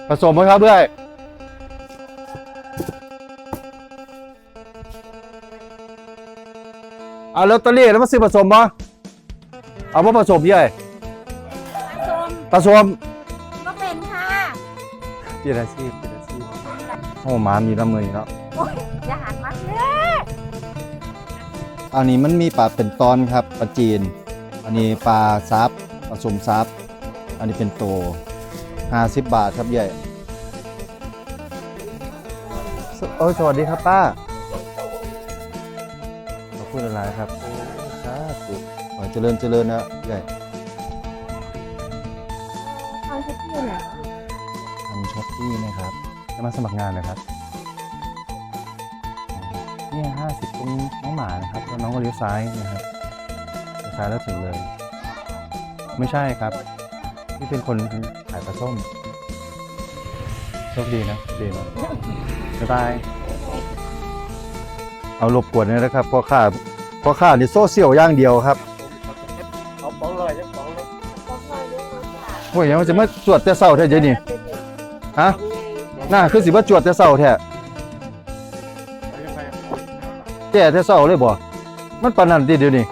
ผสมไหมครับเพื่อนเอาลอตเตอรี่แล้วมาซื้อผสมปะเอาว่าผสมเยอะผสม ก็เป็นค่ะ เปลี่ยนอาชีพโอ้หมามีน้ำมือเนาะ โอ้ยอย่าหันมาเลย อันนี้มันมีปลาเป็นตอนครับปลาจีน อันนี้ปลาซับผสมซับอันนี้เป็นโต50 บาทครับใหญ่โอ้ยสวัสดีครับป้าขอบคุณอะไรครับโอ้สาธุขอเจริญเจริญนะใหญ่ เอาสักทีไหน ทำช้อปปี้นะครับ จะมาสมัครงานเลยครับเนี่ย50ตรงน้องหมานะครับแล้วน้องก็เลี้ยวซ้ายนะครับเลี้ยวซ้ายแล้วถึงเลย ไม่ใช่ครับที่เป็นคนขายปลาส้มโชคดีนะดีมากบ๊ายบายเอารบกวนเลยนะครับพ่อข้านี่โซเชียลอย่างเดียวครับ เอาป๋องลอยจะป๋องเลย โอ้ยยังมันจะมาจวดแต่เศร้าแท้เดี๋ยวนี้ฮะน่าคือสิว่าจวดแต่เศร้าแท้แก่แต่เศร้าเลยบ่มันปานนั้นติเดี๋ยวนี้